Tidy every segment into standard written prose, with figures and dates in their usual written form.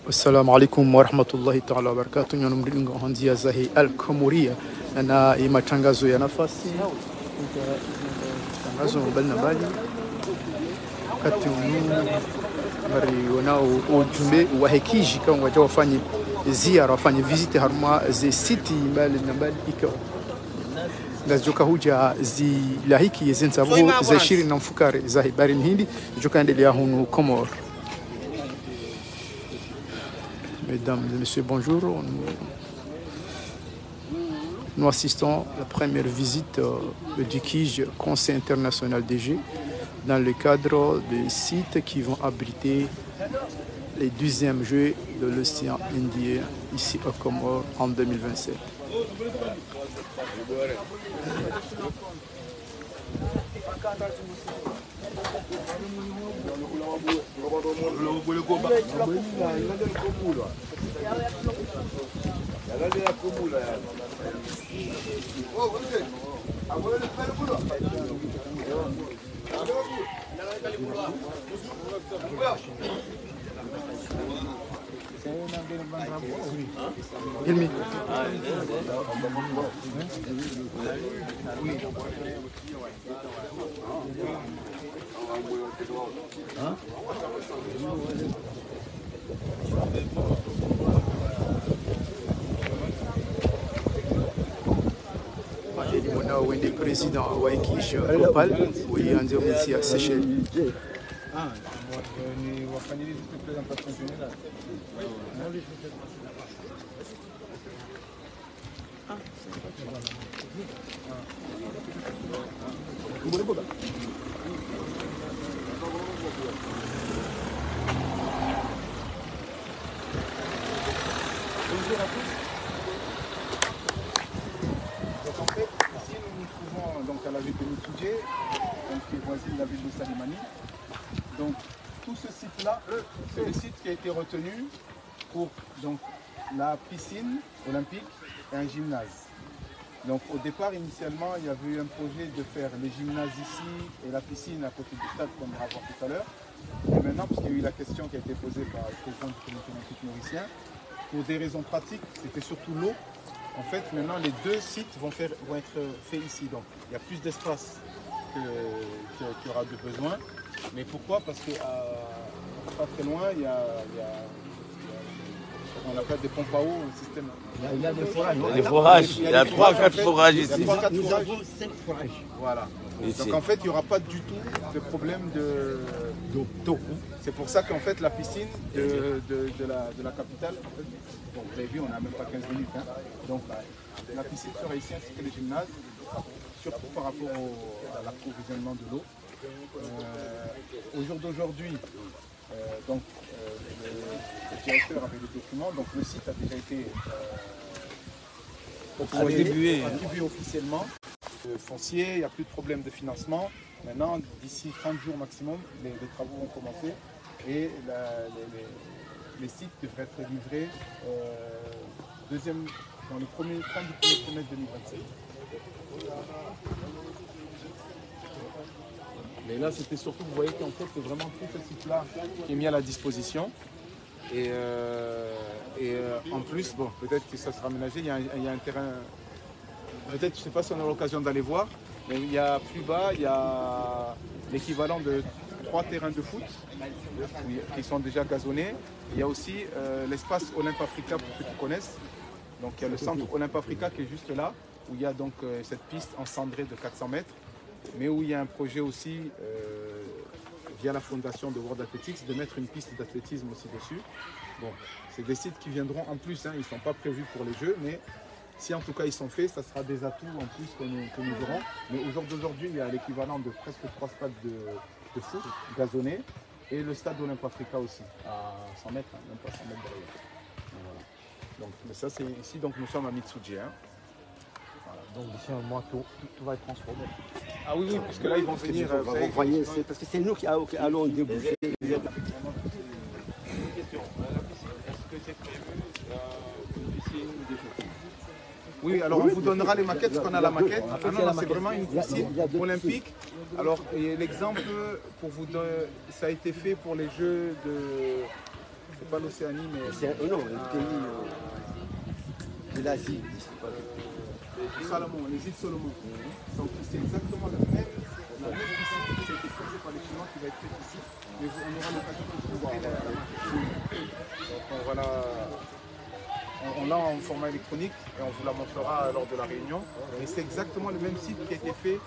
Assalamu alaikum warahmatullahi ta'ala wabarakatuh. Nyonomringo hanzia zahi al-Komoria na matangazo ya nafasi tangazo mbali na mbali wakati mari wanao ujumbe wa hekiji kama waje wafanye ziara wafanye visite haruma ze city mbali na mbali ikawa ngazoka huja zilahiki zenzabu za shiri na mfukare za habari hindi joka endelea hunu Komor. Mesdames et messieurs, bonjour. Nous assistons à la première visite du KIJ, Conseil international des Jeux, dans le cadre des sites qui vont abriter les 12e Jeux de l'océan Indien ici au Comores en 2027. Hilmi. On est président Waikich Global, oui, en Indonésie à Seychelles. Donc à la ville de Mitsoudjé, qui est voisine de la ville de Salimani. Donc tout ce site-là, c'est le site qui a été retenu pour donc, la piscine olympique et un gymnase. Donc au départ, initialement, il y avait eu un projet de faire le gymnase ici et la piscine à côté du stade, comme on va voir tout à l'heure. Et maintenant, parce qu'il y a eu la question qui a été posée par le président du comité olympique mauricien, pour des raisons pratiques, c'était surtout l'eau. En fait, maintenant, les deux sites vont être faits ici. Donc, il y a plus d'espace qu'il y aura de besoin. Mais pourquoi? Parce que pas très loin, il y a on appelle des pompes à eau, un système. Il y a des forages. Il y a des forages. Il y a 3-4 forages ici. Nous avons 5 forages. Voilà. Ici. Donc en fait, il n'y aura pas du tout de problème d'eau. C'est pour ça qu'en fait, la piscine de la capitale, en fait, bon, vous avez vu, on n'a même pas 15 minutes. Hein. Donc la piscine sera ici ainsi que le gymnase, surtout par rapport à l'approvisionnement de l'eau. Au jour d'aujourd'hui, le directeur avait les documents, donc le site a déjà été attribué officiellement. Foncier, il n'y a plus de problème de financement. Maintenant, d'ici 30 jours maximum, les travaux vont commencer et les sites devraient être livrés dans le fin du premier trimestre 2027. Mais là, c'était surtout, vous voyez qu'en fait, c'est vraiment tout ce site-là qui est mis à la disposition. Et en plus, bon, peut-être que ça sera aménagé, il y a un terrain, peut-être, je ne sais pas si on aura l'occasion d'aller voir, mais il y a plus bas, il y a l'équivalent de 3 terrains de foot qui sont déjà gazonnés. Il y a aussi l'espace Olympe Africa, pour ceux qui connaissent. Donc il y a le centre Olympe Africa qui est juste là, où il y a donc cette piste encendrée de 400 mètres. Mais où il y a un projet aussi, via la fondation de World Athletics, de mettre une piste d'athlétisme aussi dessus. Bon, c'est des sites qui viendront en plus, hein, ils ne sont pas prévus pour les Jeux, mais si en tout cas ils sont faits, ça sera des atouts en plus que nous aurons. Mais au jour d'aujourd'hui, il y a l'équivalent de presque 3 stades de foot gazonnés et le stade Olympe Africa aussi, à 100 mètres, hein, même pas 100 mètres derrière. Voilà. Donc, mais ça c'est ici, donc nous sommes à Mitsoudjé. Hein. Donc d'ici un mois, tout va être transformé. Ah oui, parce que là ils vont venir. Vous voyez, parce que c'est nous qui allons déboucher. Une question. La piscine, est-ce que c'est prévu une piscine ou des choses? Oui, alors on vous donnera les maquettes, parce qu'on a la maquette. Ah non, c'est vraiment une piscine olympique. Alors l'exemple, pour vous donner, ça a été fait pour les Jeux de pas l'Océanie, mais Non, le pays de l'Asie. Salomon, les îles Solomon. Donc c'est exactement la même piscine qui a été faite par les Chinois qui va être faite ici. Mais on aura l'occasion de voir la Donc on l'a en format électronique et on vous la montrera lors de la réunion. Et c'est exactement le même site qui a été fait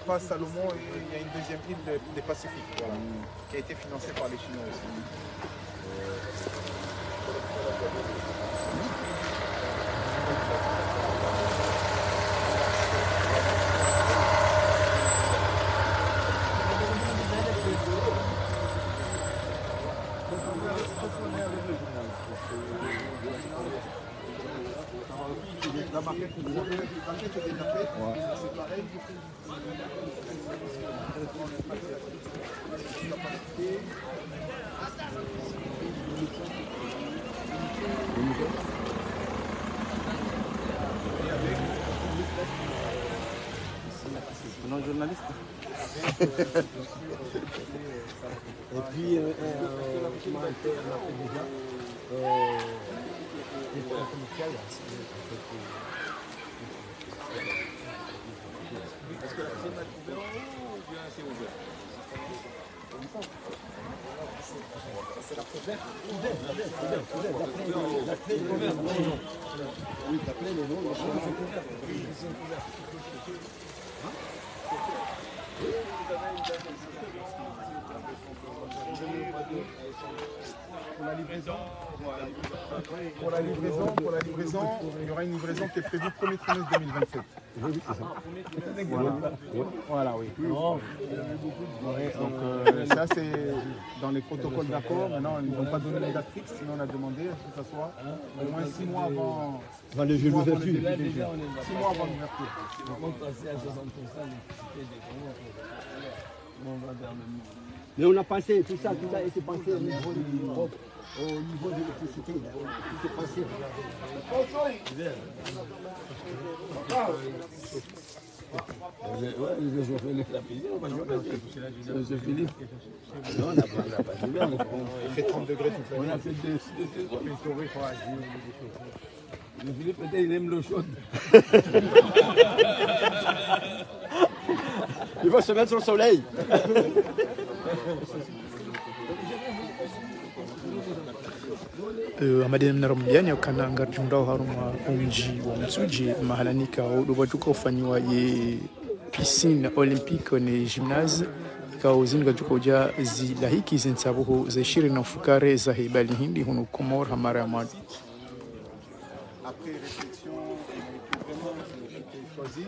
par Salomon et il y a une deuxième île des Pacifiques, voilà, qui a été financée par les Chinois aussi. La maquette est déjà faite, c'est pareil. Non journaliste. Et puis, comment on a fait déjà des plans commerciaux. Est-ce que la piscine va être ouverte ou bien c'est ouvert? C'est la couverte. Oui, d'après les noms, Pour la livraison, il y aura une livraison qui est prévue le premier trimestre 2027. Voilà, oui. Donc ça c'est dans les protocoles d'accord. Maintenant, ils ne vont pas donner une date fixe, sinon on a demandé à ce que ça soit au moins 6 mois avant. le jeu d'ouverture. 6 mois avant l'ouverture. Mais on a passé, tout ça a été passé au niveau de l'Europe, au niveau de l'électricité. Tout est passé. Monsieur Philippe. Non, on n'a pas d'hiver. Il fait 30 degrés toute On a fait des Le Philippe, peut-être, il aime l'eau chaude. Il va se mettre au soleil. Amadina mnarambiani kana ngarjundao haruma umji wa Msuji mahalanika udobajuka ufanyiwa ye piscine olympique ne gymnase ka uzinga jukoja zilahiki zinsabuhu za shiri na fukare za hibali hindi hunu komor hamara amad. Après réflexion, vraiment choisi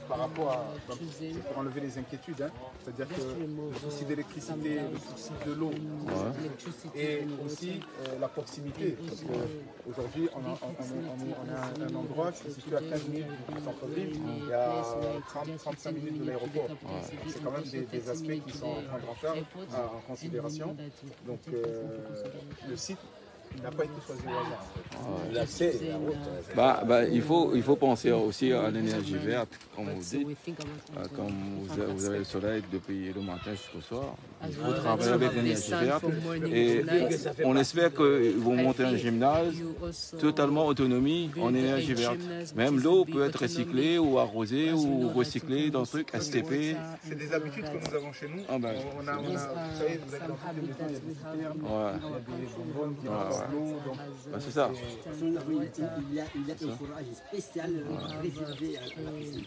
par rapport à pour enlever les inquiétudes, hein. C'est-à-dire que le souci d'électricité, le souci de l'eau, et aussi la proximité. Parce qu'aujourd'hui, on a un endroit qui se situe à 15 minutes du centre-ville, il y a 30-35 minutes de l'aéroport. C'est quand même des aspects qui sont à prendre en considération. Donc le site n'a pas été choisi au hasard. L'accès, la route. Il faut penser aussi à l'énergie verte, comme vous dites. Comme vous avez le soleil depuis le matin jusqu'au soir. Il faut travailler avec l'énergie verte. Et on espère qu'ils vont monter un gymnase totalement autonomie en énergie verte. Même l'eau peut être recyclée ou arrosée ou recyclée dans le truc STP. C'est des habitudes que nous avons chez nous. Ah ben. Vous savez, vous êtes dans toutes les maisons, il y a des citernes, Ouais. il y a des bonbonnes qui passent l'eau. Donc C'est ça. Il y a un forage spécial réservé à la piscine.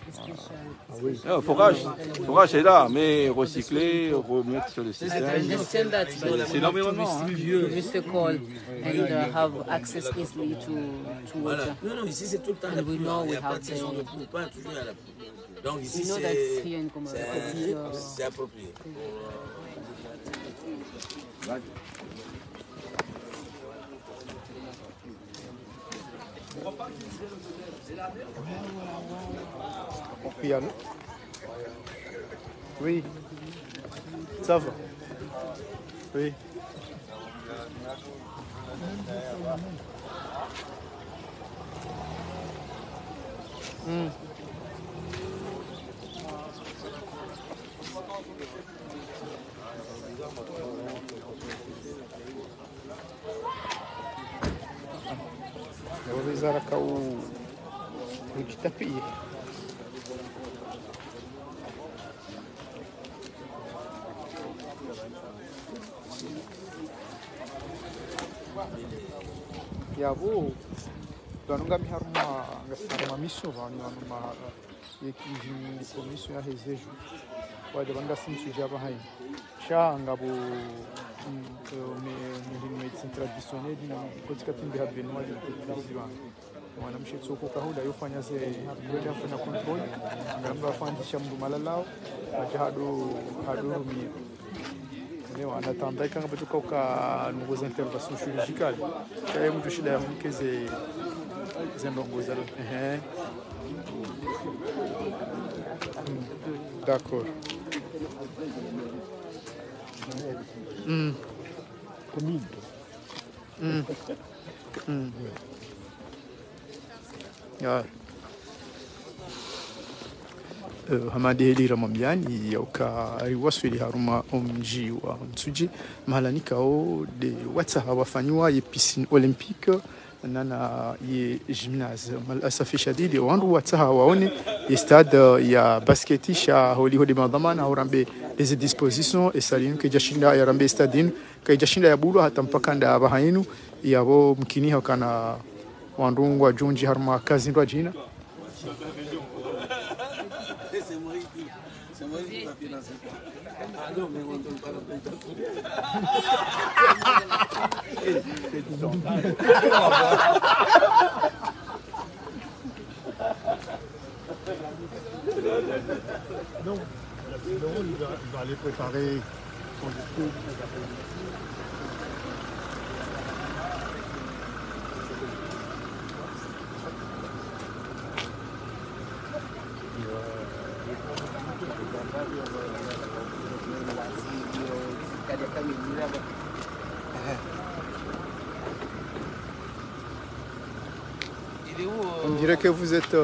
Le forage est là, mais recycler, remettre sur le système. C'est l'environnement. Mr. Call and have access easily to water. Non, ici c'est tout le temps And we know we have saison de pluie, pas toujours à la pluie. Donc we ici know that here in Komoro, c'est approprié. Piano. Oui. Ça va. Oui. zaraka ujitapie yabo danunga miharuma ngasaruma miso vani wanuma yekijini komisyo ya hezeju wade banga simsu jaba hain sha ngabo medicine traditionnelle dina kotika timbe habenwa de ziba wana mshitsoko kahuda yofanya ze kwenda kufanya control ngamba afandisha mndu malalao hado rumi leo anatamba kanga batuka ka nouveaux interventions chirurgicales kaya mtu shida ya mkeze zendongoza d'accord ya hamadi ramambiani yauka riwaswili haruma omji wa msuji mahalanikao de watsaha wafanywa ye piscine olympique nana ye gymnase malasafi shadidi wandu watsaha waone ye stade ya basketi sha holiho de madhamana urambe des dispositions et salinu ke jashinda ya rambe stadin ke jashinda ya bulu hata mpaka nda bahainu yabo mkini hakana wandu wa junji haruma kazi ndo jina Non, il va aller préparer son discours. On dirait que vous êtes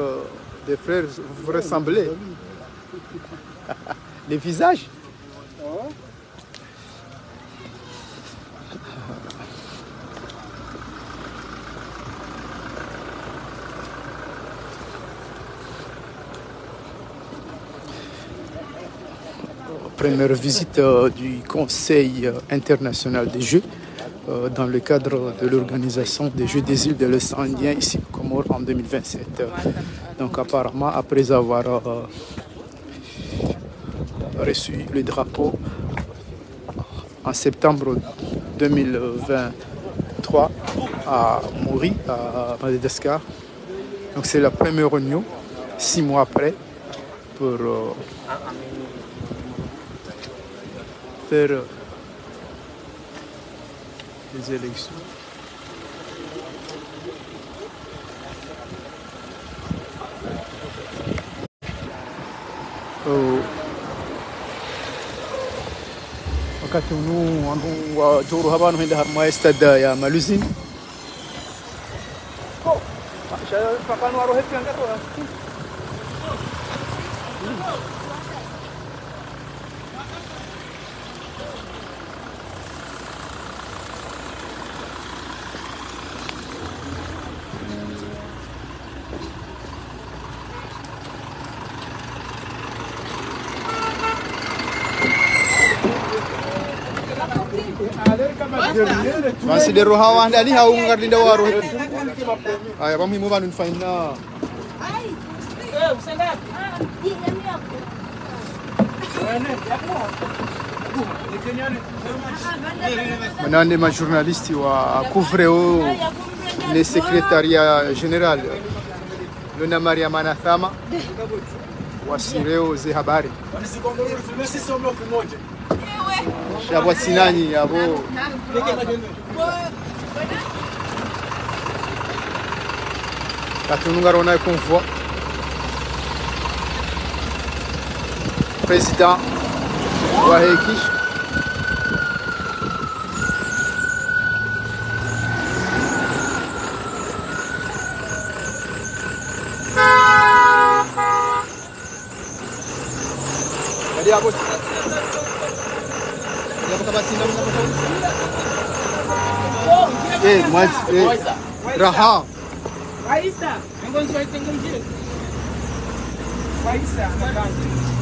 des frères, vous vous ressemblez. Les visages. Première visite du Conseil international des Jeux dans le cadre de l'organisation des Jeux des îles de l'Océan Indien ici au Comores en 2027. Donc apparemment, après avoir reçu le drapeau en septembre 2023 à Maury, à Madagascar, donc c'est la première réunion, 6 mois après, pour faire les élections. Wakati huu wandu wa joro habano henda harma stade ya Maluzini. Masih di Rohawan ali hau ngardi dawaro. Ay bam himu banun faina. Manane ma journalisti wa couvre le secrétariat général Luna Maria Manathama wasireo ze habari. Yabo sinani yabo katununga rona convoi président wa Hekish jadi apa Raha Aïssa, on va se faire 50 jours. Aïssa, madame.